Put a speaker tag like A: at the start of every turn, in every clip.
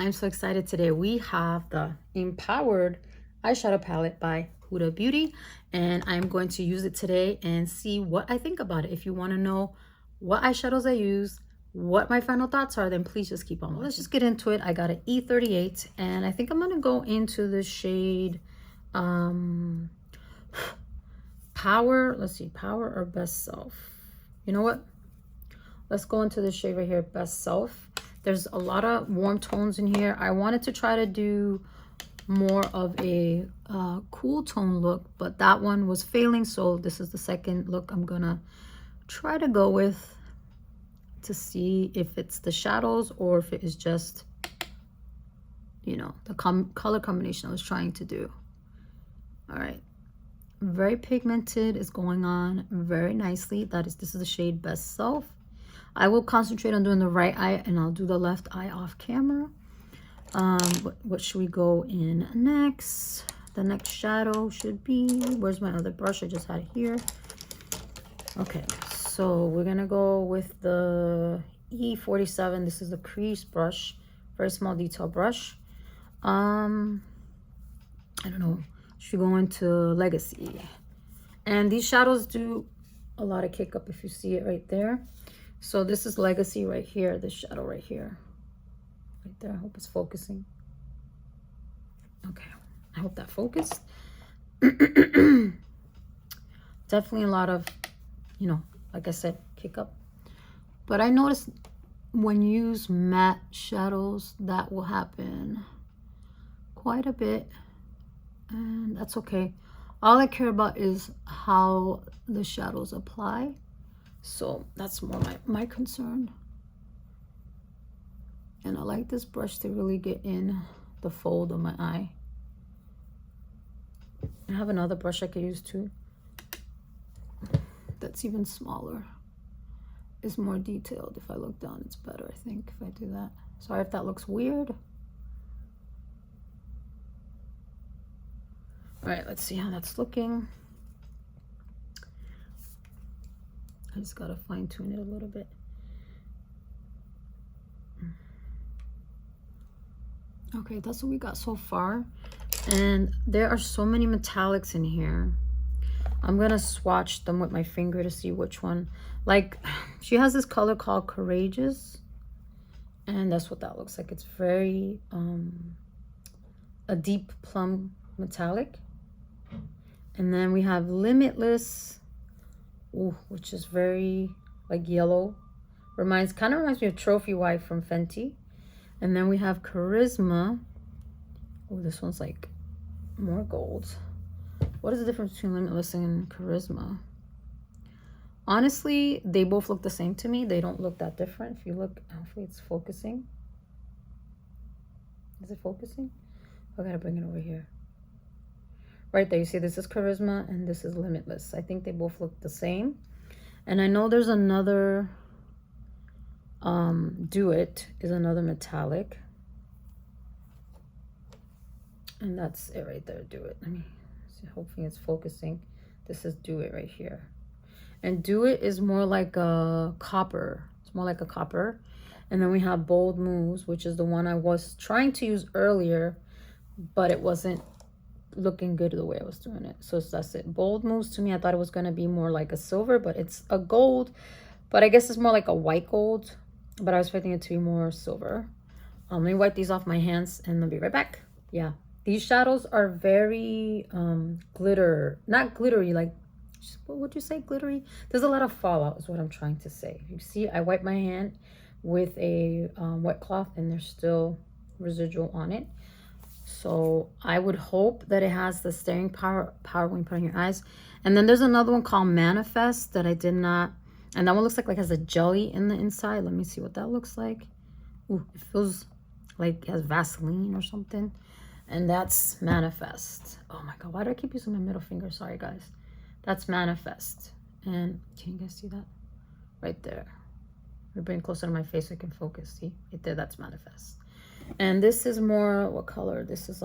A: I'm so excited today. We have the Empowered eyeshadow palette by HUDA Beauty, and I'm going to use it today and see what I think about it. If you want to know what eyeshadows I use, what my final thoughts are, then please just keep on watching. Let's just get into it. I got an E38, and I think I'm going to go into the shade Power. Let's see, Power or Best Self. You know what? Let's go into the shade right here, Best Self. There's a lot of warm tones in here. I wanted to try to do more of a cool tone look, but that one was failing. So this is the second look I'm gonna try to go with to see if it's the shadows or if it is just, you know, the color combination I was trying to do. All right. Very pigmented is going on very nicely. This is the shade Best Self. I will concentrate on doing the right eye and I'll do the left eye off camera. What should we go in next? The next shadow should be, where's my other brush? I just had it here. Okay, so we're gonna go with the E47. This is the crease brush, very small detail brush. I don't know, should go into Legacy. And these shadows do a lot of kick up if you see it right there. So this is Legacy right here, this shadow right here. Right there, I hope it's focusing. Okay, I hope that focused. Definitely a lot of, you know, like I said, kick up. But I noticed when you use matte shadows, that will happen quite a bit. And that's okay. All I care about is how the shadows apply. So that's more my concern. And I like this brush to really get in the fold of my eye. I have another brush I could use too. That's even smaller. It's more detailed. If I look down, it's better, I think, if I do that. Sorry if that looks weird. All right, let's see how that's looking. I just gotta fine tune it a little bit. Okay, that's what we got so far. And there are so many metallics in here. I'm gonna swatch them with my finger to see which one. Like, she has this color called Courageous. And that's what that looks like. It's very, a deep plum metallic. And then we have Limitless, which is very like yellow. Kind of reminds me of Trophy Wife from Fenty. And then we have Charisma. Oh, this one's like more gold. What is the difference between Limitless and Charisma? Honestly, they both look the same to me. They don't look that different. If you look, hopefully it's focusing. Is it focusing? I gotta bring it over here. Right there, you see this is Charisma and this is Limitless. I think they both look the same. And I know there's another, Do It is another metallic. And that's it right there, Do It. Let me see, hopefully it's focusing. This is Do It right here. And Do It is more like a copper. It's more like a copper. And then we have Bold Moves, which is the one I was trying to use earlier, but it wasn't looking good the way I was doing it. So that's it. Bold Moves, to me, I thought it was going to be more like a silver, but it's a gold. But I guess it's more like a white gold. But I was expecting it to be more silver. Let me wipe these off my hands and I'll be right back. Yeah. These shadows are very not glittery, like, what would you say, glittery? There's a lot of fallout is what I'm trying to say. You see, I wipe my hand with a wet cloth and there's still residual on it. So I would hope that it has the staying power when you put on your eyes. And then there's another one called Manifest that I did not, and that one looks like has a jelly in the inside. Let me see what that looks like. Ooh, it feels like it has Vaseline or something. And that's Manifest. Oh my God, why do I keep using my middle finger? Sorry guys. That's Manifest. And can you guys see that? Right there. We're bringing closer to my face so I can focus. See? Right there, that's Manifest. And this is more, what color? This is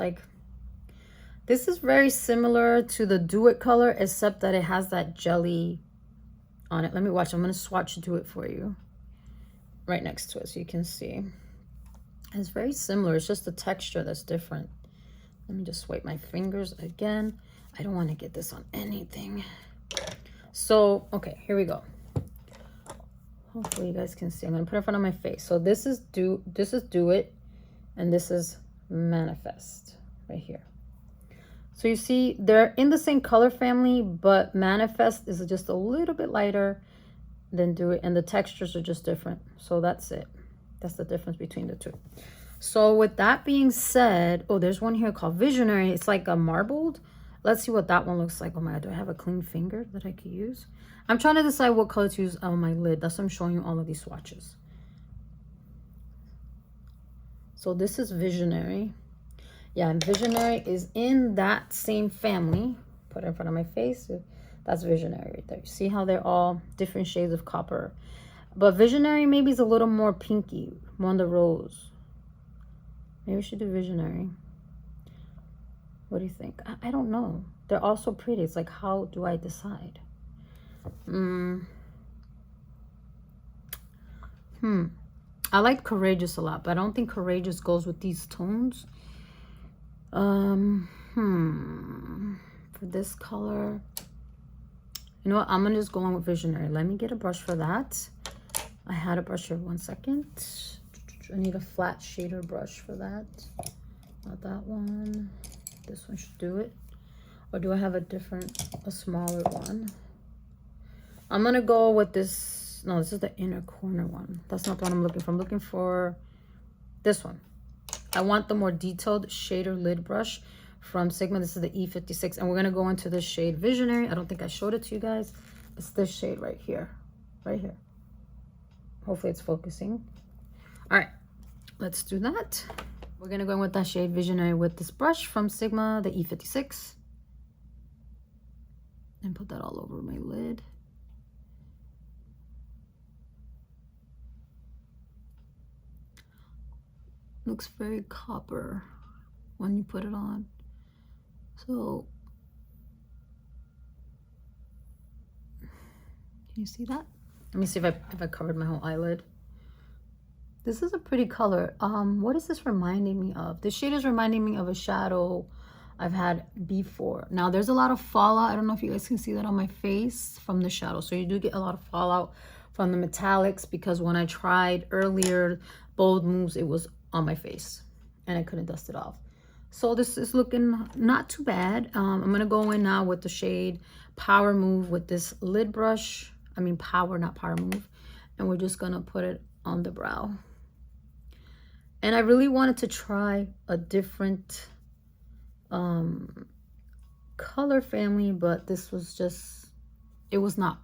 A: very similar to the Do It color, except that it has that jelly on it. Let me watch. I'm going to swatch Do It for you right next to it so you can see. It's very similar. It's just the texture that's different. Let me just wipe my fingers again. I don't want to get this on anything. So, okay, here we go. Hopefully you guys can see. I'm going to put it in front of my face. So this is Do It, and this is Manifest right here. So you see they're in the same color family, but Manifest is just a little bit lighter than Do It, and the textures are just different. So that's it. That's the difference between the two. So with that being said, oh, there's one here called Visionary. It's like a marbled. Let's see what that one looks like. Oh my God, do I have a clean finger that I could use? I'm trying to decide what color to use on my lid. That's why I'm showing you all of these swatches. So this is Visionary. Yeah, and Visionary is in that same family. Put it in front of my face. That's Visionary right there. You see how they're all different shades of copper. But Visionary maybe is a little more pinky, more on the rose. Maybe we should do Visionary. What do you think? I don't know. They're all so pretty. It's like, how do I decide? I like Courageous a lot, but I don't think Courageous goes with these tones. For this color, you know what? I'm gonna just go on with Visionary. Let me get a brush for that. I had a brush here. 1 second. I need a flat shader brush for that. Not that one. This one should do it. Or do I have a smaller one? I'm gonna go with this. No, this is the inner corner one. That's not the one I'm looking for. I'm looking for this one. I want the more detailed shader lid brush from Sigma. This is the E56, and we're gonna go into this shade Visionary. I don't think I showed it to you guys. It's this shade right here. Right here. Hopefully it's focusing. All right, let's do that. We're gonna go in with that shade Visionary with this brush from Sigma, the E56. And put that all over my lid. Looks very copper when you put it on. So, can you see that? Let me see if I covered my whole eyelid. This is a pretty color. What is this reminding me of? This shade is reminding me of a shadow I've had before. Now, there's a lot of fallout. I don't know if you guys can see that on my face from the shadow. So you do get a lot of fallout from the metallics, because when I tried earlier Bold Moves, it was on my face and I couldn't dust it off. So this is looking not too bad. I'm gonna go in now with the shade Power Move with this lid brush. I mean Power, not Power Move. And we're just gonna put it on the brow. And I really wanted to try a different color family, but this was just, it was not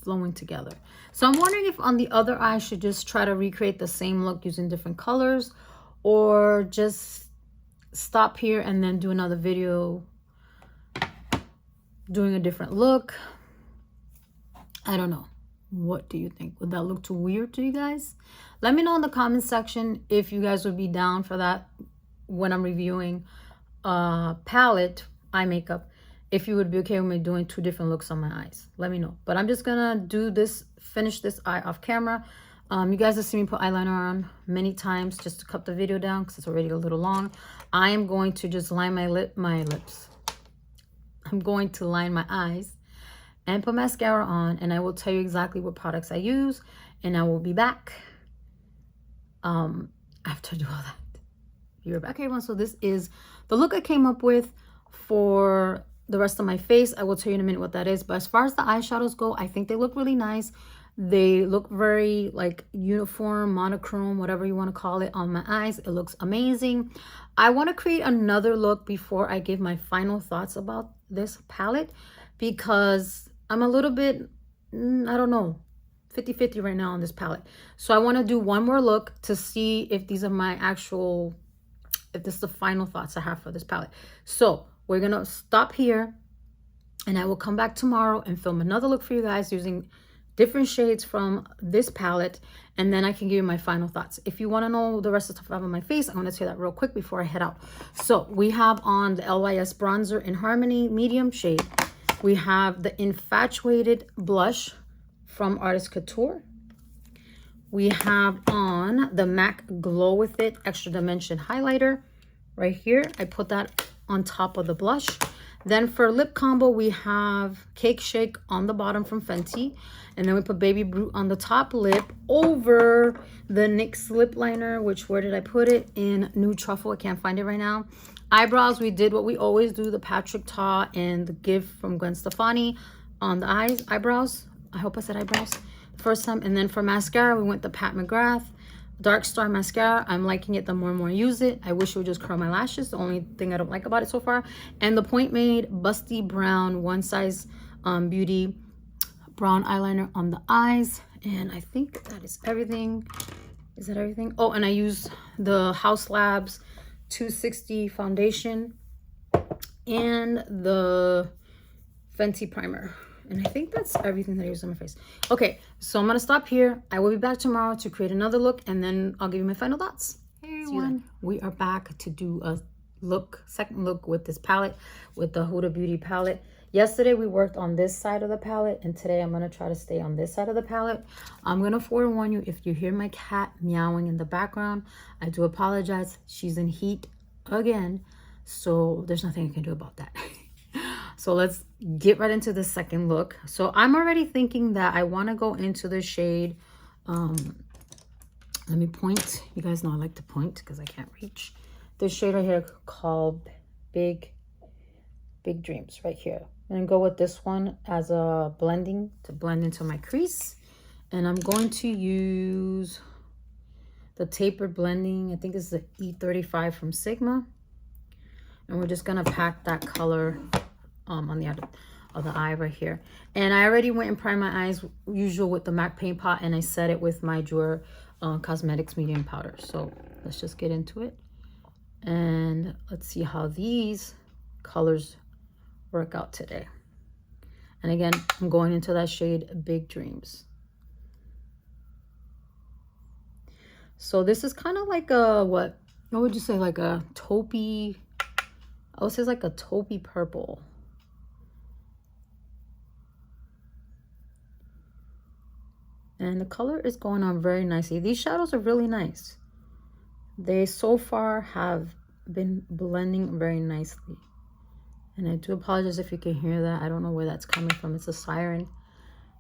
A: flowing together. So I'm wondering if on the other eye I should just try to recreate the same look using different colors, or just stop here and then do another video doing a different look. I don't know. What do you think? Would that look too weird to you guys? Let me know in the comment section if you guys would be down for that when I'm reviewing palette, eye makeup, if you would be okay with me doing 2 different looks on my eyes. Let me know. But I'm just gonna do this, finish this eye off camera. You guys have seen me put eyeliner on many times just to cut the video down because it's already a little long. I am going to just line my lips. I'm going to line my eyes and put mascara on, and I will tell you exactly what products I use, and I will be back after I do all that. You're back. Okay, everyone, so this is the look I came up with for the rest of my face. I will tell you in a minute what that is, but as far as the eyeshadows go, I think they look really nice. They look very like uniform, monochrome, whatever you want to call it, on my eyes. It looks amazing. I want to create another look before I give my final thoughts about this palette, because I'm a little bit, I don't know, 50-50 right now on this palette. So I want to do one more look to see if these are my actual, if this is the final thoughts I have for this palette. So we're going to stop here, and I will come back tomorrow and film another look for you guys using different shades from this palette, and then I can give you my final thoughts. If you want to know the rest of the stuff I have on my face, I'm going to tell you that real quick before I head out. So we have on the LYS Bronzer in Harmony medium shade. We have the Infatuated blush from Artist Couture. we have on the MAC Glow With It Extra Dimension Highlighter right here. I put that on top of the blush. Then for lip combo, we have Cake Shake on the bottom from Fenty. And then we put Baby Brute on the top lip over the NYX lip liner, which, where did I put it? In Nude Truffle. I can't find it right now. Eyebrows, we did what we always do, the Patrick Ta and the Gift from Gwen Stefani on the eyebrows. I hope I said eyebrows first time. And then for mascara, we went the Pat McGrath Dark Star mascara. I'm liking it the more and more I use it. I wish it would just curl my lashes. The only thing I don't like about it so far. And the Point Made Busty Brown One Size Beauty brown eyeliner on the eyes. And I think that is everything. Is that everything? Oh, and I use the House Labs 260 foundation and the Fenty primer. And I think that's everything that I use on my face. Okay, so I'm going to stop here. I will be back tomorrow to create another look, and then I'll give you my final thoughts. Hey everyone, we are back to do a second look with this palette, with the Huda Beauty palette. Yesterday we worked on this side of the palette, and today I'm going to try to stay on this side of the palette. I'm going to forewarn you, if you hear my cat meowing in the background, I do apologize. She's in heat again, so there's nothing I can do about that. So let's get right into the second look. So I'm already thinking that I want to go into the shade. Let me point. You guys know I like to point because I can't reach. This shade right here called Big Dreams right here. I'm going to go with this one as a blending to blend into my crease. And I'm going to use the tapered blending. I think this is the E35 from Sigma. And we're just going to pack that color on the other of the eye right here. And I already went and primed my eyes usual with the MAC paint pot, and I set it with my Jour Cosmetics medium powder. So let's just get into it, and let's see how these colors work out today. And again, I'm going into that shade Big Dreams. So this is kind of like a, what would you say, like a taupey, I would say it's like a taupey purple. And the color is going on very nicely. These shadows are really nice. They so far have been blending very nicely. And I do apologize if you can hear that. I don't know where that's coming from. It's a siren.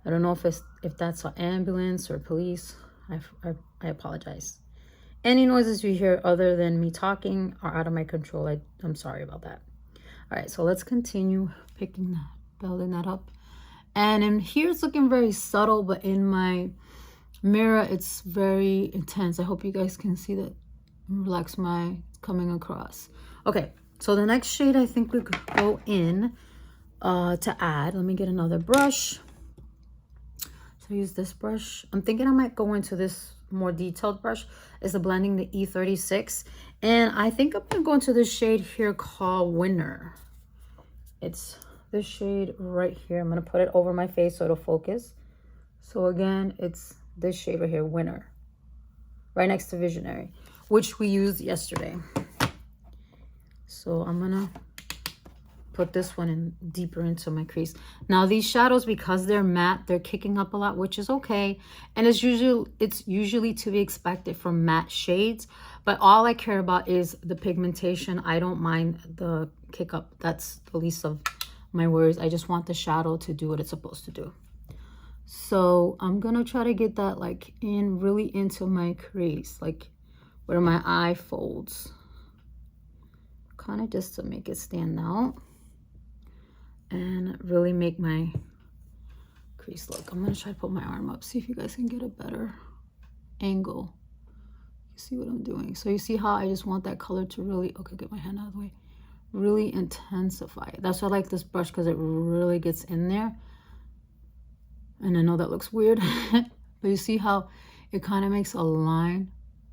A: I don't know if that's an ambulance or police. I apologize. Any noises you hear other than me talking are out of my control. I'm sorry about that. All right, so let's continue picking that, building that up. And in here it's looking very subtle, but in my mirror it's very intense. I hope you guys can see that. Relax my coming across. Okay, so the next shade I think we could go in to add. Let me get another brush. So I use this brush. I'm thinking I might go into this more detailed brush. It's a blending the E36. And I think I'm gonna go into this shade here called Winner. It's this shade right here. I'm going to put it over my face so it'll focus. So again, it's this shade right here, Winner, right next to Visionary, which we used yesterday. So I'm going to put this one in deeper into my crease. Now these shadows, because they're matte, they're kicking up a lot, which is okay. And it's usually to be expected from matte shades, but all I care about is the pigmentation. I don't mind the kick up. That's the least of my worries. I just want the shadow to do what it's supposed to do. So I'm gonna try to get that like in really into my crease, like where my eye folds, kind of just to make it stand out and really make my crease look. I'm gonna try to put my arm up, see if you guys can get a better angle. You see what I'm doing? So you see how I just want that color to really, okay, get my hand out of the way, really intensify it. That's why I like this brush, because it really gets in there. And I know that looks weird, but you see how it kind of makes a line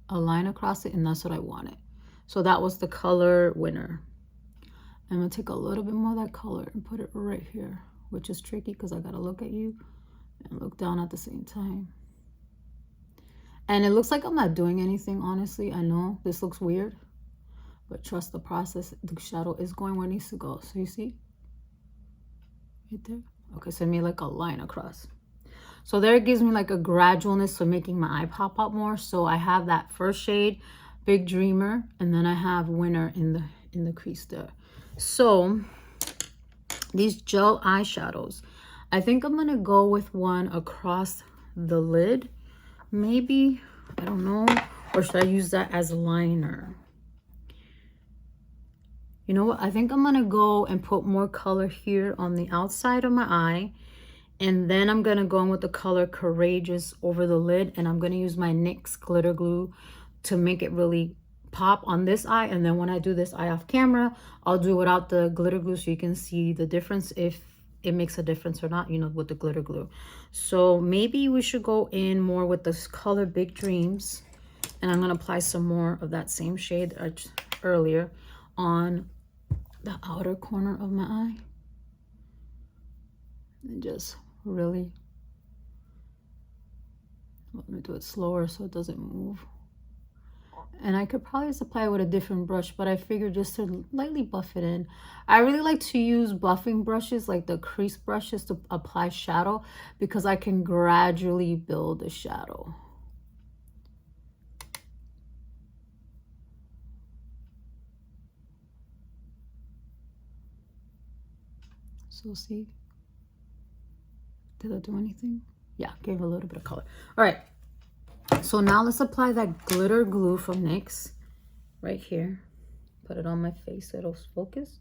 A: across it, and that's what I wanted. So that was the color Winner. I'm gonna take a little bit more of that color and put it right here, which is tricky because I gotta look at you and look down at the same time. And it looks like I'm not doing anything, honestly. I know this looks weird, but trust the process. The shadow is going where it needs to go. So you see? Right there? Okay, so I made like a line across. So there it gives me like a gradualness for making my eye pop up more. So I have that first shade, Big Dreamer, and then I have Winner in the crease there. So these gel eyeshadows, I think I'm gonna go with one across the lid, maybe, I don't know, or should I use that as liner? You know what, I think I'm gonna go and put more color here on the outside of my eye, and then I'm gonna go in with the color Courageous over the lid, and I'm gonna use my NYX glitter glue to make it really pop on this eye. And then when I do this eye off camera, I'll do it without the glitter glue so you can see the difference, if it makes a difference or not, you know, with the glitter glue. So maybe we should go in more with this color Big Dreams, and I'm gonna apply some more of that same shade earlier on the outer corner of my eye, and just really, let me do it slower so it doesn't move. And I could probably just apply it with a different brush, but I figured just to lightly buff it in. I really like to use buffing brushes, like the crease brushes, to apply shadow, because I can gradually build a shadow. So see, did I do anything? Yeah, gave a little bit of color. All right. So now let's apply that glitter glue from NYX right here. Put it on my face so it'll focus.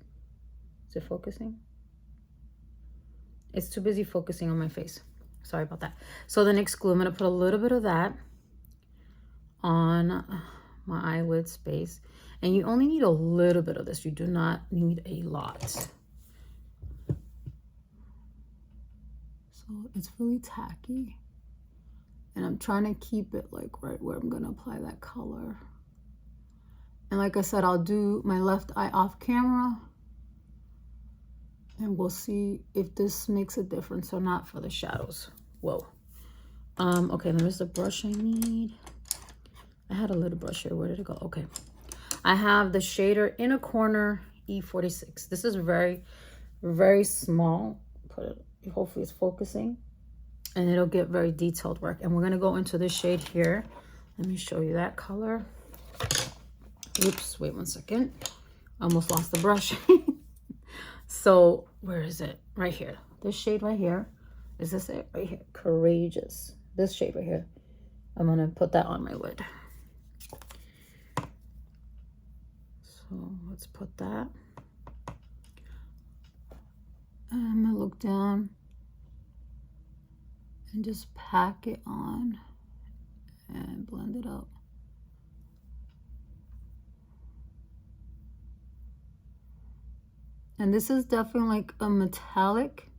A: Is it focusing? It's too busy focusing on my face. Sorry about that. So the NYX glue, I'm gonna put a little bit of that on my eyelid space. And you only need a little bit of this. You do not need a lot. So it's really tacky. And I'm trying to keep it like right where I'm gonna apply that color. And like I said, I'll do my left eye off camera, and we'll see if this makes a difference or not for the shadows. Whoa. Okay, there's the brush I need. I had a little brush here. Where did it go? Okay. I have the shader Inner Corner E46. This is very, very small. Put it, hopefully it's focusing. And it'll get very detailed work. And we're gonna go into this shade here. Let me show you that color. Oops, wait 1 second. Almost lost the brush. So where is it? Right here. This shade right here. Is this it? Right here. Courageous. This shade right here. I'm gonna put that on my lid. So let's put that. And I'm gonna look down and just pack it on and blend it up. And this is definitely like a metallic,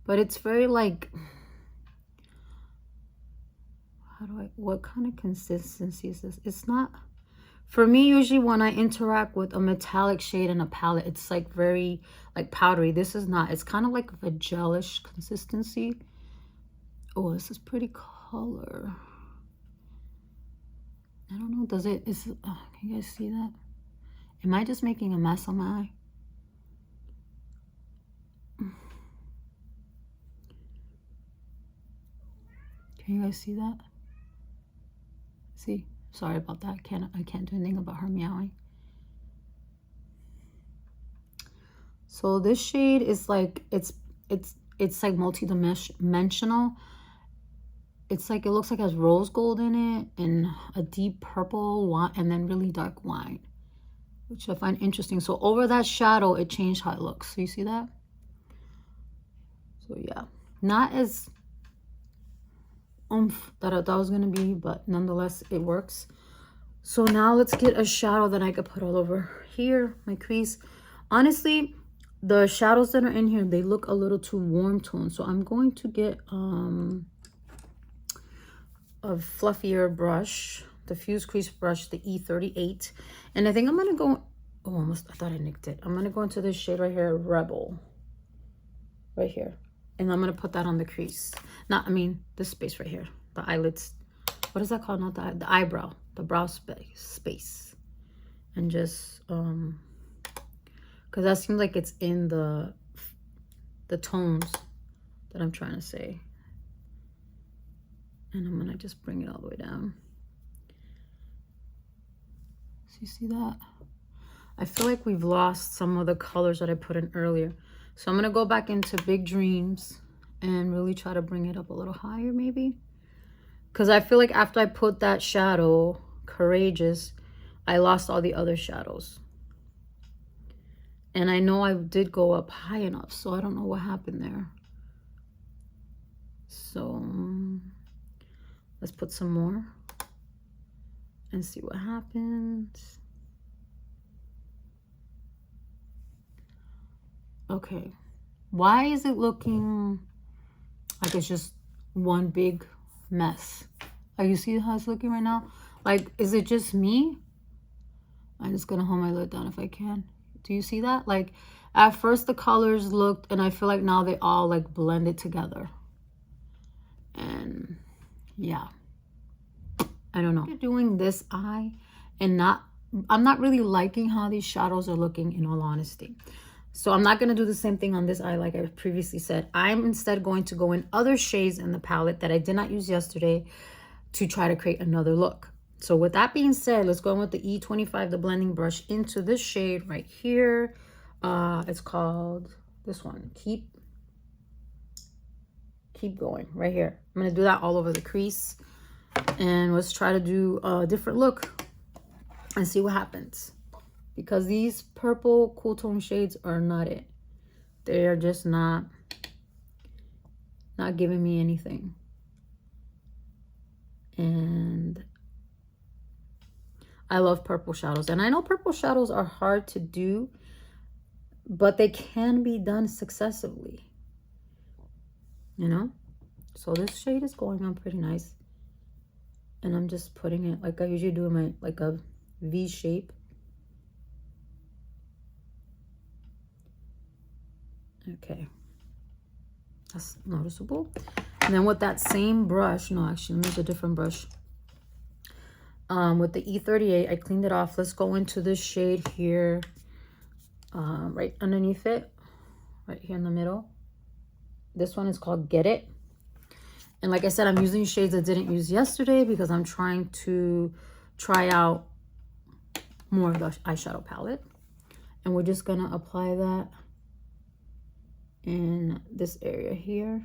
A: but it's very like, what kind of consistency is this? It's not, for me, usually when I interact with a metallic shade in a palette, it's like very like powdery. This is not, it's kind of like a gelish consistency. Oh, this is pretty color. I don't know, does it, oh, can you guys see that? Am I just making a mess on my eye? Can you guys see that? See? Sorry about that. I can't do anything about her meowing. So this shade is like, it's like multi-dimensional. It's like, it looks like it has rose gold in it and a deep purple wine, and then really dark wine, which I find interesting. So over that shadow, it changed how it looks. So you see that? So yeah, not as oomph that I thought it was gonna be, but nonetheless it works. So now let's get a shadow that I could put all over here, my crease. Honestly, the shadows that are in here, they look a little too warm toned, so I'm going to get a fluffier brush, the Fuse Crease brush, the E38, and I think I'm gonna go, oh, I thought I nicked it. I'm gonna go into this shade right here, Rebel, right here. And I'm going to put that on the crease. Not, I mean, this space right here. The eyelids. What is that called? Not the eyebrow. The brow space. And just, because that seems like it's in the tones that I'm trying to say. And I'm gonna just bring it all the way down. So you see that? I feel like we've lost some of the colors that I put in earlier. So I'm gonna go back into Big Dreams and really try to bring it up a little higher maybe. Because I feel like after I put that shadow, Courageous, I lost all the other shadows. And I know I did go up high enough, so I don't know what happened there. So let's put some more and see what happens. Okay, why is it looking like it's just one big mess? Like, you see how it's looking right now? Like, is it just me? I'm just gonna hold my lid down if I can. Do you see that? Like, at first the colors looked, and I feel like now they all like blended together. And yeah, I don't know. You're doing this eye and I'm not really liking how these shadows are looking, in all honesty. So I'm not going to do the same thing on this eye like I previously said. I'm instead going to go in other shades in the palette that I did not use yesterday to try to create another look. So with that being said, let's go in with the E25, the blending brush, into this shade right here. It's called this one, Keep Going, right here. I'm going to do that all over the crease. And let's try to do a different look and see what happens. Because these purple cool tone shades are not it. They are just not giving me anything. And I love purple shadows. And I know purple shadows are hard to do, but they can be done successively. You know? So this shade is going on pretty nice. And I'm just putting it like I usually do in my, like a V shape. Okay, that's noticeable. And then with that same brush, no, actually, let me use a different brush. With the E38, I cleaned it off. Let's go into this shade here, right underneath it, right here in the middle. This one is called Get It. And like I said, I'm using shades I didn't use yesterday because I'm trying to try out more of the eyeshadow palette. And we're just gonna apply that in this area here.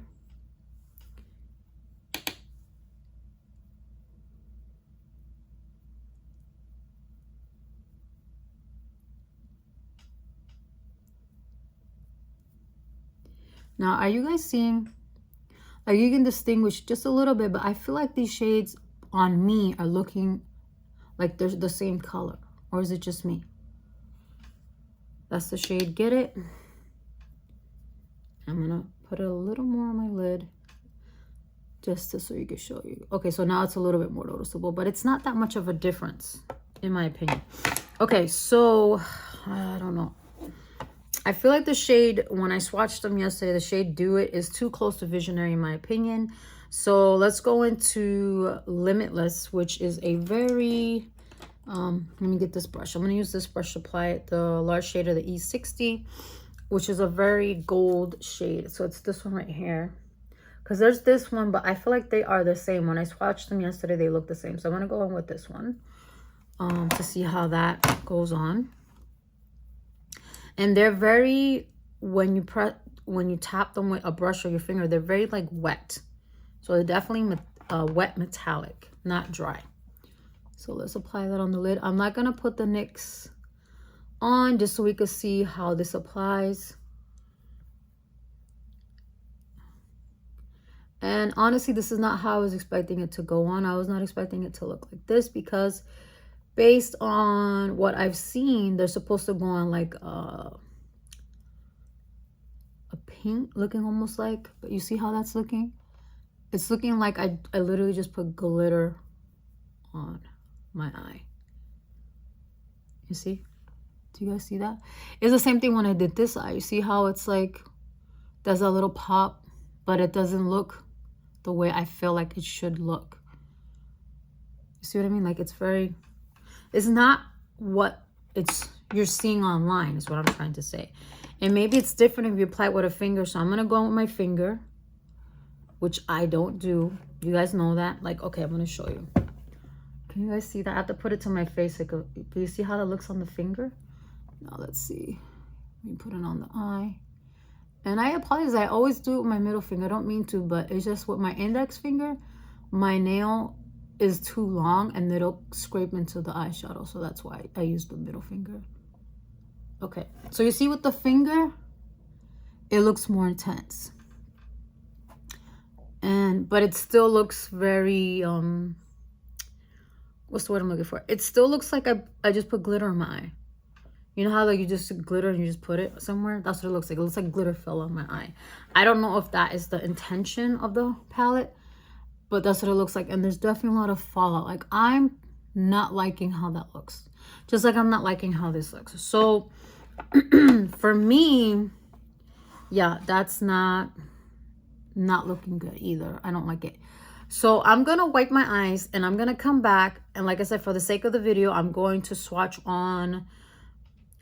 A: Now, are you guys seeing, like, you can distinguish just a little bit, but I feel like these shades on me are looking like they're the same color, or is it just me? That's the shade Get It. I'm gonna put a little more on my lid just so you can show you. Okay, so now it's a little bit more noticeable, but it's not that much of a difference in my opinion. Okay, so I don't know. I feel like the shade, when I swatched them yesterday, the shade Do It is too close to Visionary in my opinion. So let's go into Limitless, which is a very, let me get this brush. I'm gonna use this brush to apply it, the large shade of the E60. Which is a very gold shade. So it's this one right here. Because there's this one, but I feel like they are the same. When I swatched them yesterday, they look the same. So I'm going to go in with this one to see how that goes on. And they're very, when you tap them with a brush or your finger, they're very like wet. So they're definitely wet metallic, not dry. So let's apply that on the lid. I'm not going to put the NYX on just so we could see how this applies. And honestly, this is not how I was expecting it to go on. I was not expecting it to look like this because based on what I've seen, they're supposed to go on like a pink looking almost like, but you see how that's looking? It's looking like I literally just put glitter on my eye. You see? Do you guys see that? It's the same thing when I did this eye. You see how it's like, there's a little pop, but it doesn't look the way I feel like it should look. You see what I mean? Like it's not what you're seeing online is what I'm trying to say. And maybe it's different if you apply it with a finger. So I'm going to go in with my finger, which I don't do. You guys know that? Like, okay, I'm gonna show you. Can you guys see that? I have to put it to my face. Like, do you see how that looks on the finger? Now let's see. Let me put it on the eye. And I apologize, I always do it with my middle finger. I don't mean to, but it's just with my index finger, my nail is too long and it'll scrape into the eyeshadow. So that's why I use the middle finger. Okay, so you see with the finger, it looks more intense. But it still looks very, what's the word I'm looking for? It still looks like I just put glitter on my eye. You know how like you just glitter and you just put it somewhere? That's what it looks like. It looks like glitter fell on my eye. I don't know if that is the intention of the palette, but that's what it looks like. And there's definitely a lot of fallout. Like, I'm not liking how that looks. Just like I'm not liking how this looks. So for me, yeah, that's not looking good either. I don't like it. So I'm gonna wipe my eyes and I'm gonna come back, and like I said, for the sake of the video, I'm going to swatch on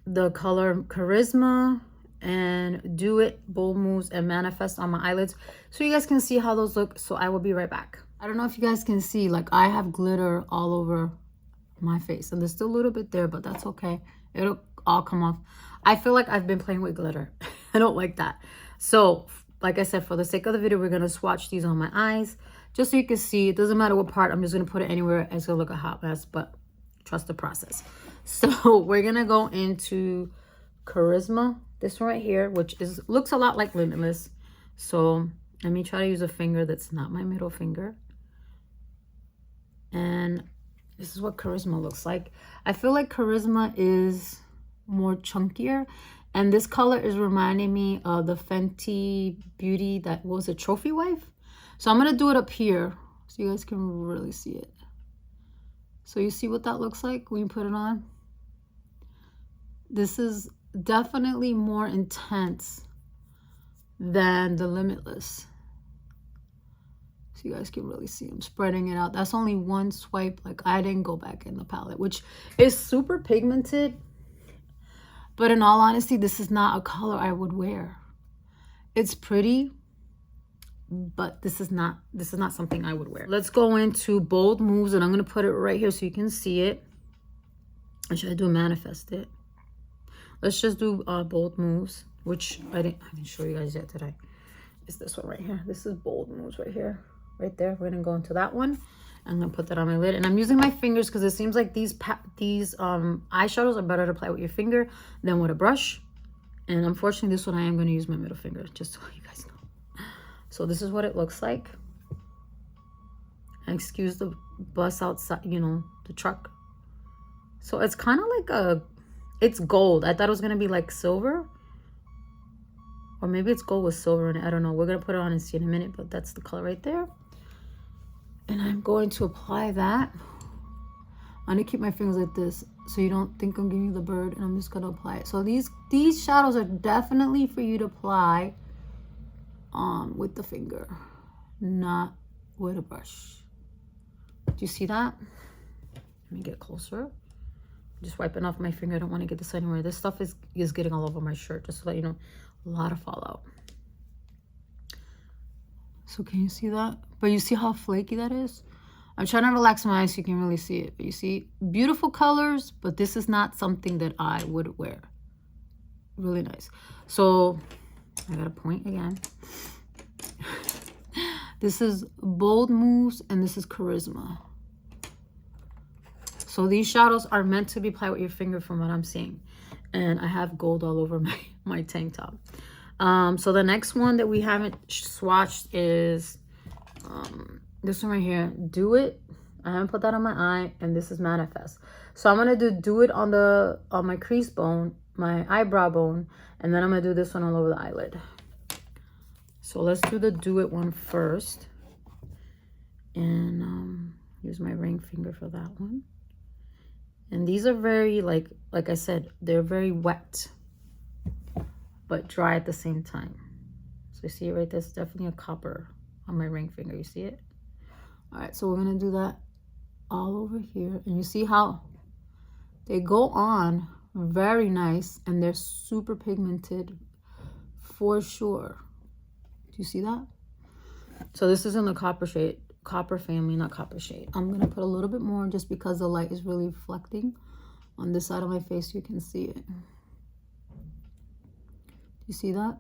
A: the color Charisma and Do It, Bold Moves, and Manifest on my eyelids so you guys can see how those look. So I will be right back. I don't know if you guys can see, like, I have glitter all over my face, and there's still a little bit there, but that's okay. It'll all come off. I feel like I've been playing with glitter. I don't like that. So like I said, for the sake of the video, we're gonna swatch these on my eyes just so you can see. It doesn't matter what part. I'm just gonna put it anywhere. It's gonna look a hot mess, but trust the process. So we're gonna go into Charisma, this one right here, which looks a lot like Limitless. So let me try to use a finger that's not my middle finger. And this is what Charisma looks like. I feel like Charisma is more chunkier, and this color is reminding me of the Fenty Beauty that was a Trophy Wife. So I'm gonna do it up here so you guys can really see it. So you see what that looks like when you put it on? This is definitely more intense than the Limitless. So you guys can really see I'm spreading it out. That's only one swipe. Like, I didn't go back in the palette, which is super pigmented. But in all honesty, this is not a color I would wear. It's pretty, but this is not something I would wear. Let's go into Bold Moves, and I'm gonna put it right here so you can see it. Or should I do Manifest It? Let's just do Bold Moves, which I didn't show you guys yet today. It's this one right here. This is Bold Moves right here, right there. We're gonna go into that one. I'm gonna put that on my lid, and I'm using my fingers because it seems like these eyeshadows are better to apply with your finger than with a brush. And unfortunately, this one I am gonna use my middle finger, just so you guys know. So this is what it looks like. And excuse the bus outside, you know, the truck. So it's kind of like it's gold. I thought it was gonna be like silver, or maybe it's gold with silver in it. I don't know. We're gonna put it on and see in a minute, but that's the color right there. And I'm going to apply that. I'm gonna keep my fingers like this so you don't think I'm giving you the bird, and I'm just gonna apply it. So these shadows are definitely for you to apply with the finger, not with a brush. Do you see that? Let me get closer. I'm just wiping off my finger. I don't want to get this anywhere. This stuff is getting all over my shirt, just to let you know. A lot of fallout. So can you see that? But you see how flaky that is? I'm trying to relax my eyes so you can really see it. But you see, beautiful colors, but this is not something that I would wear. Really nice. So I got a point again. This is Bold Moves, and this is Charisma. So these shadows are meant to be applied with your finger from what I'm seeing. And I have gold all over my tank top. So the next one that we haven't swatched is this one right here, Do It. I haven't put that on my eye, and this is Manifest. So I'm gonna do it on my crease bone, my eyebrow bone, and then I'm gonna do this one all over the eyelid. So let's do the Do It one first, and use my ring finger for that one. And these are very, like I said, they're very wet, but dry at the same time. So you see it right there? It's definitely a copper on my ring finger. You see it? All right, so we're gonna do that all over here. And you see how they go on very nice, and they're super pigmented for sure. Do you see that? So this is in the copper shade. copper family, not copper shade. I'm gonna put a little bit more just because the light is really reflecting on this side of my face. You can see it. You see that?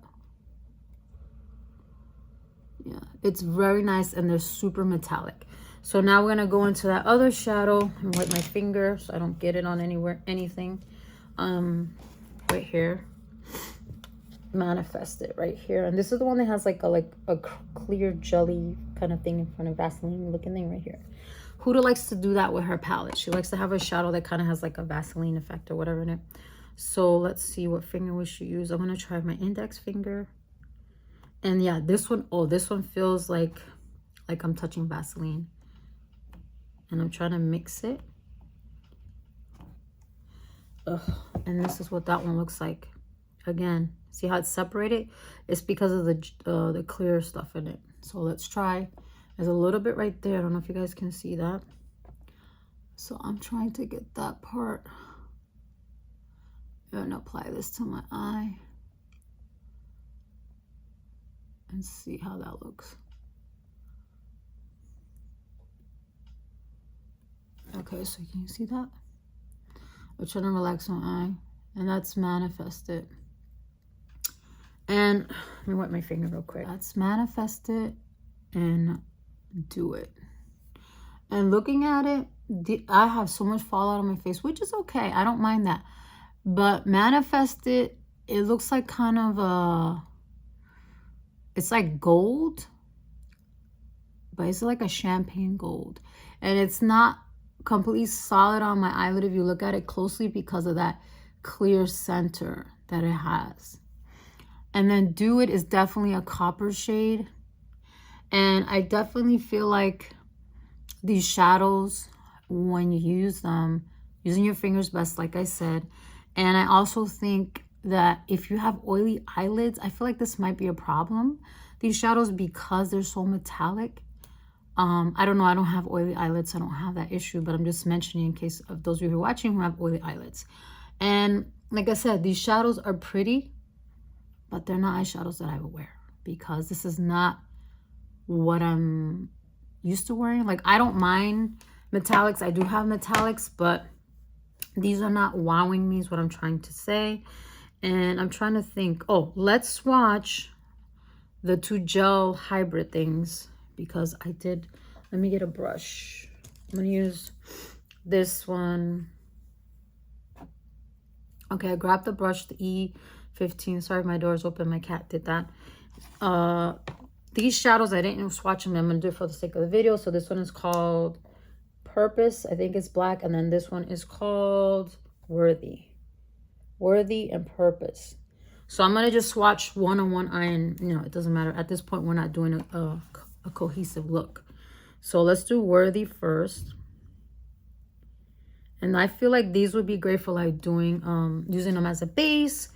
A: Yeah, it's very nice, and they're super metallic. So now we're gonna go into that other shadow and wipe my finger so I don't get it on anything. Right here, Manifest It right here, and this is the one that has like a clear jelly kind of thing in front of Vaseline looking thing right here. Huda likes to do that with her palette. She likes to have a shadow that kind of has like a Vaseline effect or whatever in it. So let's see what finger we should use. I'm gonna try my index finger. And yeah, this one, oh, this one feels like I'm touching Vaseline. And I'm trying to mix it. Ugh. And this is what that one looks like. Again, see how it's separated? It's because of the clear stuff in it. So let's try. There's a little bit right there. I don't know if you guys can see that. So I'm trying to get that part. I'm gonna apply this to my eye. And see how that looks. Okay, so can you see that? I'm trying to relax my eye, and that's Manifest It. And let me wipe my finger real quick. That's Manifest It and Do It. And looking at it, I have so much fallout on my face, which is okay. I don't mind that. But Manifest It, it looks like kind of a, it's like gold, but it's like a champagne gold. And it's not completely solid on my eyelid if you look at it closely because of that clear center that it has. And then Do It is definitely a copper shade. And I definitely feel like these shadows, when you use them, using your fingers best, like I said. And I also think that if you have oily eyelids, I feel like this might be a problem. These shadows, because they're so metallic. I don't know, I don't have oily eyelids, so I don't have that issue, but I'm just mentioning in case of those of you who are watching who have oily eyelids. And like I said, these shadows are pretty, but they're not eyeshadows that I would wear because this is not what I'm used to wearing. Like, I don't mind metallics. I do have metallics, but these are not wowing me is what I'm trying to say. And I'm trying to think, oh, let's swatch the two gel hybrid things because I did. Let me get a brush. I'm gonna use this one. Okay, I grabbed the brush, the E15. Sorry, my door's open. My cat did that. These shadows, I didn't swatch them. I'm gonna do it for the sake of the video. So this one is called Purpose. I think it's black. And then this one is called Worthy. Worthy and Purpose. So I'm gonna just swatch one on one eye, and you know, it doesn't matter. At this point, we're not doing a cohesive look. So let's do Worthy first. And I feel like these would be great for like doing, using them as a base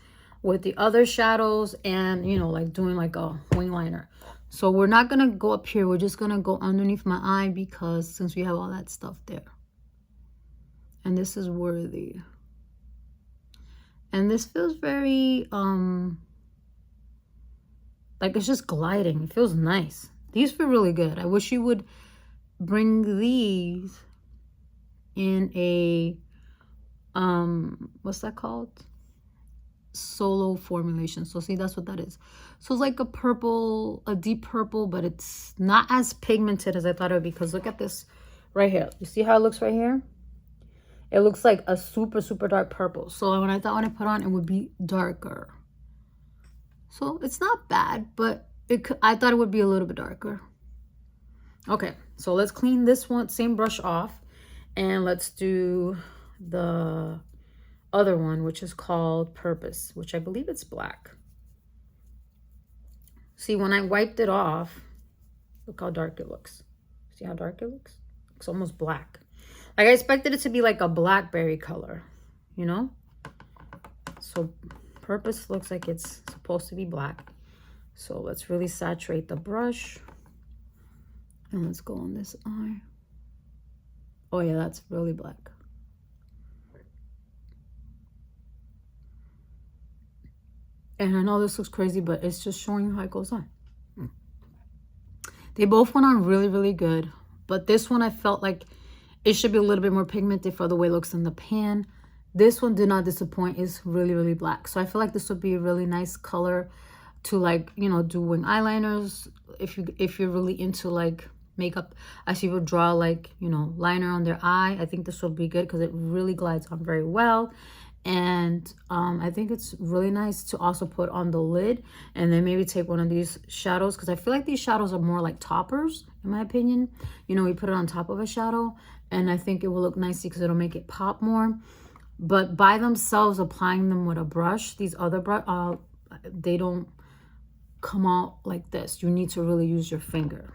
A: with the other shadows and, you know, like doing like a wing liner. So we're not gonna go up here. We're just gonna go underneath my eye because since we have all that stuff there. And this is Worthy. And this feels very, like it's just gliding. It feels nice. These feel really good. I wish you would bring these in a, what's that called? Solo formulation. So see, that's what that is. So it's like a purple, a deep purple, but it's not as pigmented as I thought it would be because look at this right here. You see how it looks right here? It looks like a super, super dark purple. So when I thought when I put on, it would be darker. So it's not bad, but I thought it would be a little bit darker. Okay, so let's clean this one, same brush off. And let's do the other one, which is called Purpose, which I believe it's black. See, when I wiped it off, look how dark it looks. See how dark it looks? It's almost black. Like I expected it to be like a blackberry color, you know? So Purpose looks like it's supposed to be black. So let's really saturate the brush. And let's go on this eye. Oh yeah, that's really black. And I know this looks crazy, but it's just showing you how it goes on. They both went on really, really good. But this one, I felt like it should be a little bit more pigmented for the way it looks in the pan. This one did not disappoint. It's really, really black. So I feel like this would be a really nice color to, like, you know, do wing eyeliners. If you're really into like makeup, I see people draw like, you know, liner on their eye. I think this will be good because it really glides on very well. And I think it's really nice to also put on the lid and then maybe take one of these shadows, because I feel like these shadows are more like toppers in my opinion. You know, we put it on top of a shadow and I think it will look nicely because it'll make it pop more. But by themselves, applying them with a brush, these other brush, they don't come out like this. You need to really use your finger.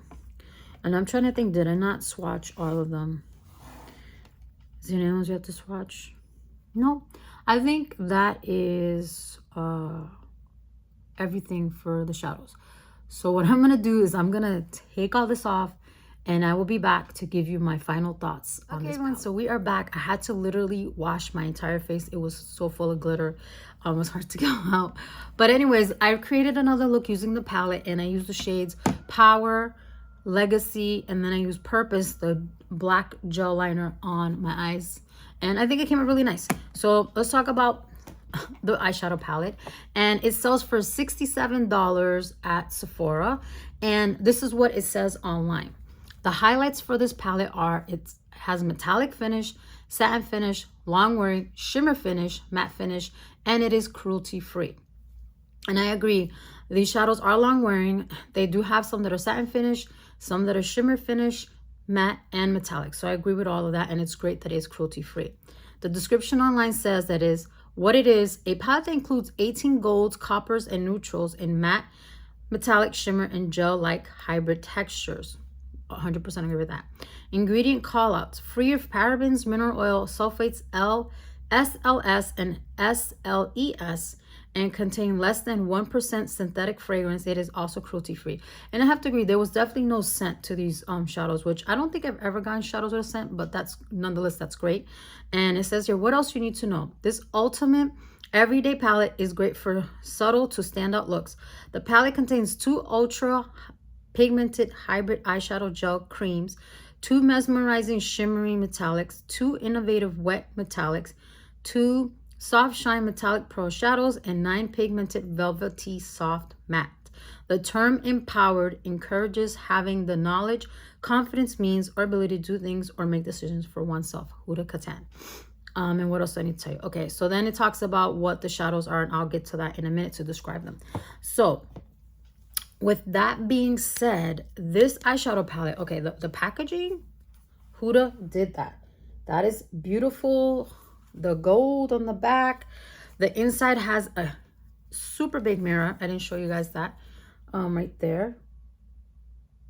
A: And I'm trying to think, did I not swatch all of them? Is there anything else you have to swatch? No, I think that is everything for the shadows. So what I'm gonna do is I'm gonna take all this off and I will be back to give you my final thoughts on this palette. So we are back. I had to literally wash my entire face. It was so full of glitter. It was hard to get out. But anyways, I've created another look using the palette and I used the shades Power, Legacy, and then I used Purpose, the black gel liner on my eyes. And I think it came out really nice. So let's talk about the eyeshadow palette. And it sells for $67 at Sephora. And this is what it says online. The highlights for this palette are it has metallic finish, satin finish, long wearing, shimmer finish, matte finish, and it is cruelty free. And I agree, these shadows are long wearing. They do have some that are satin finish, some that are shimmer finish, matte, and metallic. So I agree with all of that, and it's great that it is cruelty free. The description online says that is what it is: a palette that includes 18 golds, coppers, and neutrals in matte, metallic, shimmer, and gel-like hybrid textures. 100% agree with that. Ingredient callouts: free of parabens, mineral oil, sulfates, SLS, and SLES, and contain less than 1% synthetic fragrance. It is also cruelty free. And I have to agree, there was definitely no scent to these shadows, which I don't think I've ever gotten shadows with a scent, but that's nonetheless, that's great. And it says here, what else you need to know: this ultimate everyday palette is great for subtle to standout looks. The palette contains 2 ultra pigmented hybrid eyeshadow gel creams, 2 mesmerizing shimmery metallics, 2 innovative wet metallics, 2 soft shine metallic pro shadows, and 9 pigmented velvety soft matte. The term empowered encourages having the knowledge, confidence, means, or ability to do things or make decisions for oneself. HUDA Beauty. And what else do I need to tell you? Okay, so then it talks about what the shadows are, and I'll get to that in a minute to describe them. So with that being said, this eyeshadow palette, okay, the packaging, Huda did that. That is beautiful. The gold on the back. The inside has a super big mirror. I didn't show you guys that. Right there.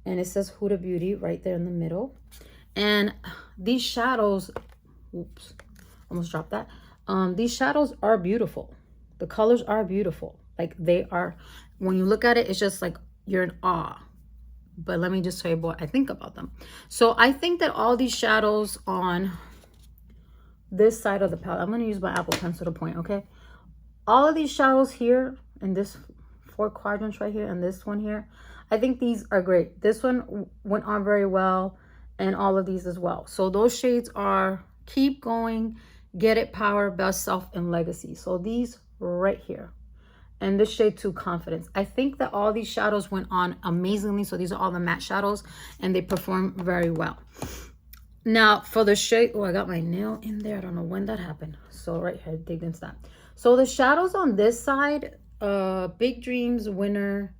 A: And it says Huda Beauty right there in the middle. And these shadows, oops, almost dropped that. These shadows are beautiful. The colors are beautiful. Like, they are, when you look at it, it's just like you're in awe. But let me just tell you what I think about them. So I think that all these shadows on this side of the palette, I'm going to use my Apple Pencil to point, okay? All of these shadows here in this 4 quadrants right here and this one here, I think these are great. This one went on very well, and all of these as well. So those shades are Keep Going, Get It, Power, Best Self, and Legacy. So these right here. And this shade 2, Confidence. I think that all these shadows went on amazingly. So these are all the matte shadows, and they perform very well. Now for the shade, oh, I got my nail in there. I don't know when that happened. So right here, dig into that. So the shadows on this side, Big Dreams, Winner,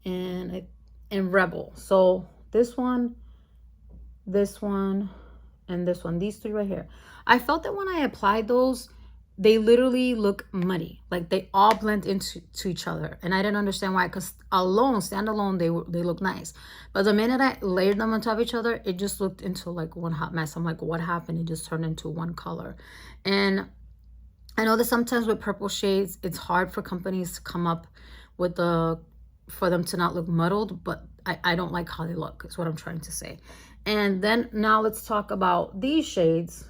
A: and Rebel. So this one, and this one, these 3 right here. I felt that when I applied those, they literally look muddy. Like, they all blend into each other. And I didn't understand why, because standalone, they look nice. But the minute I layered them on top of each other, it just looked into like one hot mess. I'm like, what happened? It just turned into one color. And I know that sometimes with purple shades, it's hard for companies to come up with for them to not look muddled, but I don't like how they look, is what I'm trying to say. And then now let's talk about these shades,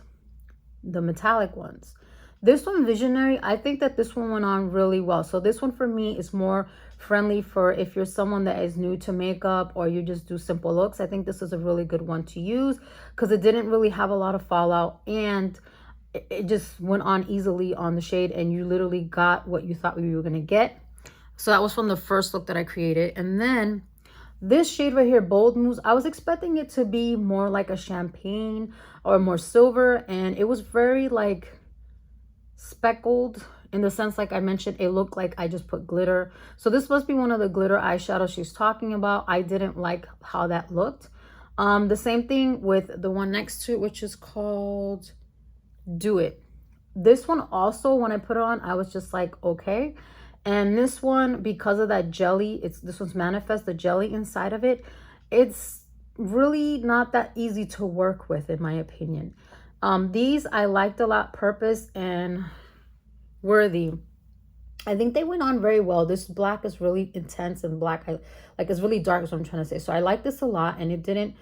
A: the metallic ones. This one, Visionary, I think that this one went on really well. So this one for me is more friendly for if you're someone that is new to makeup or you just do simple looks. I think this is a really good one to use because it didn't really have a lot of fallout, and it just went on easily on the shade, and you literally got what you thought you were going to get. So that was from the first look that I created. And then this shade right here, Bold Moves, I was expecting it to be more like a champagne or more silver, and it was very like speckled in the sense, like I mentioned, it looked like I just put glitter. So this must be one of the glitter eyeshadows she's talking about. I didn't like how that looked. The same thing with the one next to it, which is called Do It. This one also, when I put it on, I was just like, okay. And this one, because of that jelly, this one's Manifest, the jelly inside of it, it's really not that easy to work with, in my opinion. These I liked a lot, Purpose and Worthy. I think they went on very well. This black is really intense and black, like it's really dark is what I'm trying to say. So I like this a lot, and it didn't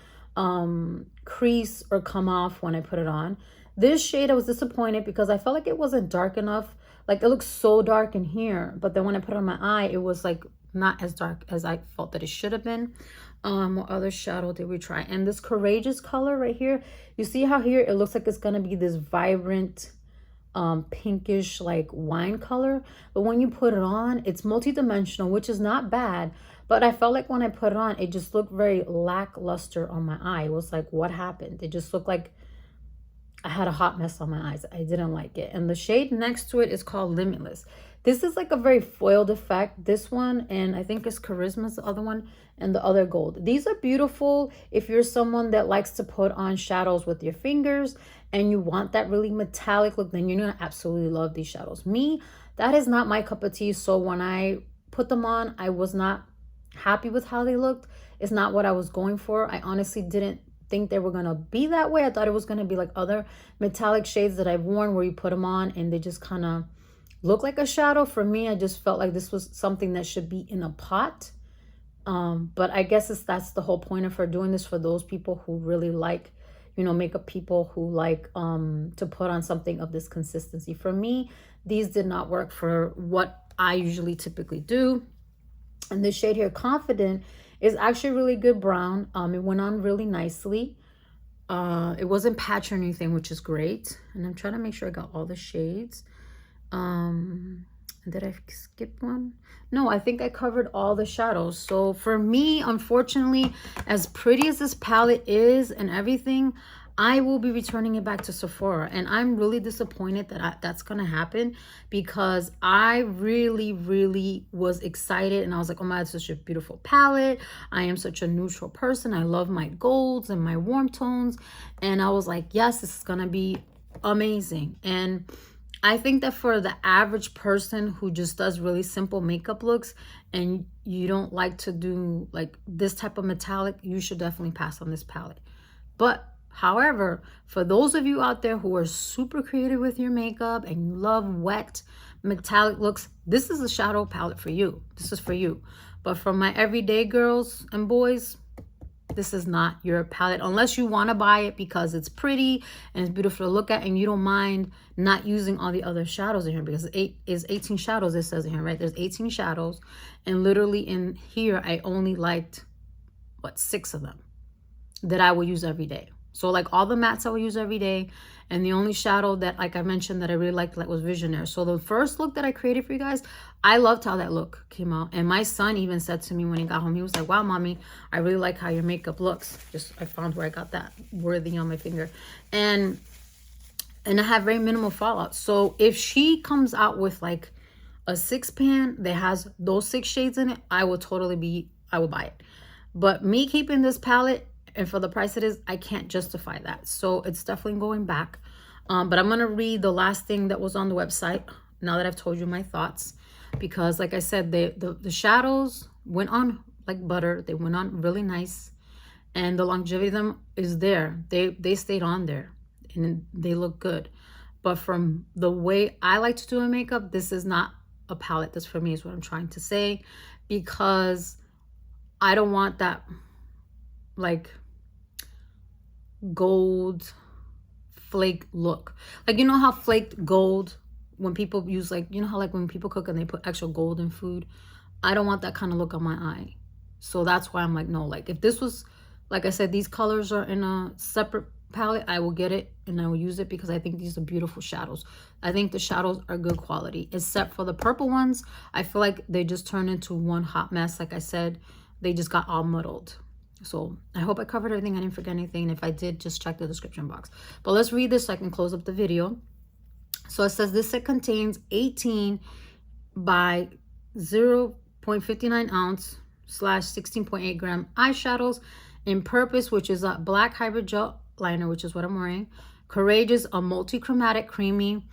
A: crease or come off when I put it on. This shade, I was disappointed because I felt like it wasn't dark enough. Like it looks so dark in here, but then when I put it on my eye, it was like not as dark as I felt that it should have been. What other shadow did we try? And this Courageous color right here, you see how here it looks like it's gonna be this vibrant pinkish like wine color, but when you put it on, it's multi-dimensional, which is not bad. But I felt like when I put it on, it just looked very lackluster on my eye. It was like, what happened? It just looked like I had a hot mess on my eyes. I didn't like it. And the shade next to it is called Limitless. This is like a very foiled effect, this one, and I think it's Charisma's the other one, and the other gold. These are beautiful if you're someone that likes to put on shadows with your fingers and you want that really metallic look, then you're gonna absolutely love these shadows. Me, that is not my cup of tea. So when I put them on, I was not happy with how they looked. It's not what I was going for. I honestly didn't think they were gonna be that way. I thought it was gonna be like other metallic shades that I've worn where you put them on and they just kind of look like a shadow. For me, I just felt like this was something that should be in a pot. But I guess that's the whole point of her doing this, for those people who really like, you know, makeup people who like to put on something of this consistency. For me, these did not work for what I usually typically do. And this shade here, Confident, is actually really good brown. It went on really nicely. It wasn't patchy or anything, which is great. And I'm trying to make sure I got all the shades. Did I skip one? No, I think I covered all the shadows. So for me, unfortunately, as pretty as this palette is and everything, I will be returning it back to Sephora. And I'm really disappointed that that's going to happen, because I really was excited. And I was like, oh my God, such a beautiful palette. I am such a neutral person. I love my golds and my warm tones. And I was like, yes, this is going to be amazing. And I think that for the average person who just does really simple makeup looks and you don't like to do like this type of metallic, you should definitely pass on this palette. But however, for those of you out there who are super creative with your makeup and you love wet metallic looks, this is a shadow palette for you. This is for you. But for my everyday girls and boys, this is not your palette, unless you want to buy it because it's pretty and it's beautiful to look at and you don't mind not using all the other shadows in here, because it is 18 shadows, it says in here, right? There's 18 shadows, and literally in here I only liked, what, 6 of them that I will use every day. So like all the mattes I will use every day, and the only shadow that, like I mentioned, that I really liked was Visionary. So the first look that I created for you guys, I loved how that look came out. And my son even said to me when he got home, he was like, wow, mommy, I really like how your makeup looks. Just, I found where I got that Worthy on my finger. And I have very minimal fallout. So if she comes out with like a 6 pan that has those 6 shades in it, I will buy it. But me keeping this palette, and for the price it is, I can't justify that. So it's definitely going back. But I'm going to read the last thing that was on the website now that I've told you my thoughts. Because like I said, the shadows went on like butter. They went on really nice. And the longevity of them is there. They stayed on there. And they look good. But from the way I like to do my makeup, this is not a palette that's for me, is what I'm trying to say. Because I don't want that like gold flake look. Like, you know how flaked gold when people use, like, you know how like when people cook and they put extra gold in food, I don't want that kind of look on my eye. So that's why I'm like, no, like if this was, like I said, these colors are in a separate palette, I will get it and I will use it because I think these are beautiful shadows. I think the shadows are good quality, except for the purple ones. I feel like they just turned into one hot mess. Like I said, they just got all muddled. So I hope I covered everything. I didn't forget anything. And if I did, just check the description box. But let's read this so I can close up the video. So it says this set contains 18 by 0.59 ounce / 16.8 gram eyeshadows in Purpose, which is a black hybrid gel liner, which is what I'm wearing. Courageous, a multi-chromatic creamy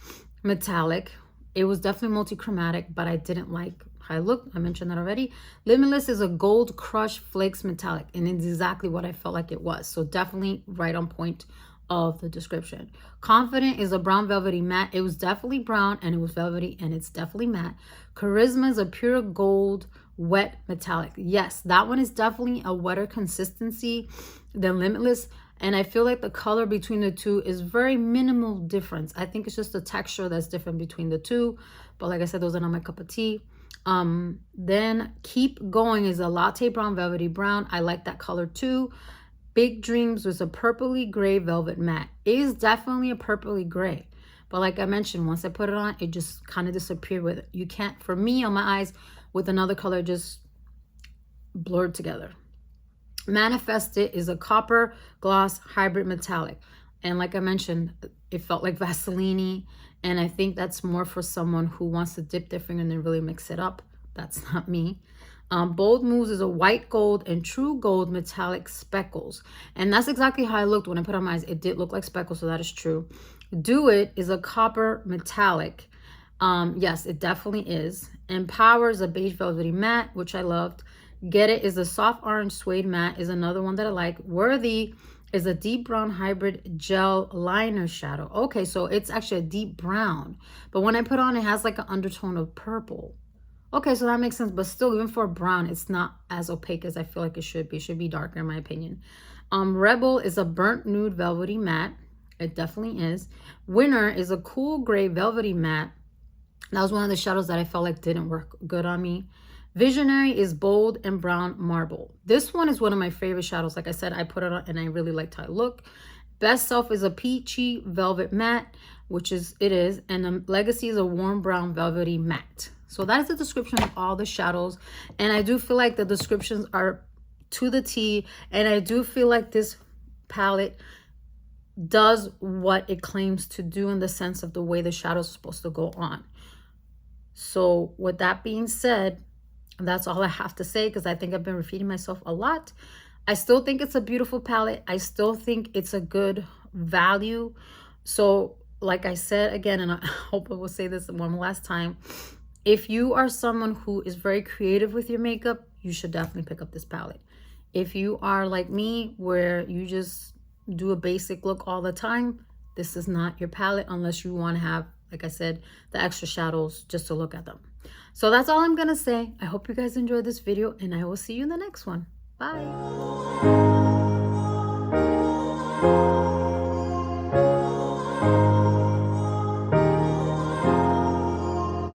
A: metallic. It was definitely multi-chromatic, but I didn't like how it looked. I mentioned that already. Limitless is a gold crush flakes metallic, and it's exactly what I felt like it was. So definitely right on point of the description. Confident is a brown velvety matte. It was definitely brown and it was velvety and it's definitely matte. Charisma is a pure gold wet metallic. Yes, that one is definitely a wetter consistency than Limitless. And I feel like the color between the two is very minimal difference. I think it's just the texture that's different between the two. But like I said, those are not my cup of tea. Then Keep Going is a latte brown, velvety brown. I like that color too. Big Dreams was a purpley gray velvet matte. It is definitely a purpley gray. But like I mentioned, once I put it on, it just kind of disappeared with it. You can't, for me on my eyes, with another color just blurred together. Manifest It is a copper gloss hybrid metallic. And like I mentioned, it felt like Vaseline. And I think that's more for someone who wants to dip their finger and then really mix it up. That's not me. Bold Moves is a white gold and true gold metallic speckles. And that's exactly how I looked when I put on my eyes. It did look like speckles, so that is true. Do It is a copper metallic. Yes, it definitely is. Empower is a beige velvety matte, which I loved. Get It is a soft orange suede matte, is another one that I like. Worthy is a deep brown hybrid gel liner shadow. Okay, so it's actually a deep brown. But when I put on, it has like an undertone of purple. Okay, so that makes sense. But still, even for a brown, it's not as opaque as I feel like it should be. It should be darker in my opinion. Rebel is a burnt nude velvety matte. It definitely is. Winner is a cool gray velvety matte. That was one of the shadows that I felt like didn't work good on me. Visionary is bold and brown marble. This one is one of my favorite shadows. Like I said, I put it on and I really liked how it looked. Best Self is a peachy velvet matte, which is, it is. And the Legacy is a warm brown velvety matte. So that is the description of all the shadows. And I do feel like the descriptions are to the T. And I do feel like this palette does what it claims to do in the sense of the way the shadows are supposed to go on. So with that being said, that's all I have to say because I think I've been repeating myself a lot. I still think it's a beautiful palette. I still think it's a good value. So like I said again, and I hope I will say this one last time, if you are someone who is very creative with your makeup, you should definitely pick up this palette. If you are like me, where you just do a basic look all the time, this is not your palette unless you want to have, like I said, the extra shadows just to look at them. So that's all I'm gonna say. I hope you guys enjoyed this video and I will see you in the next one. Bye.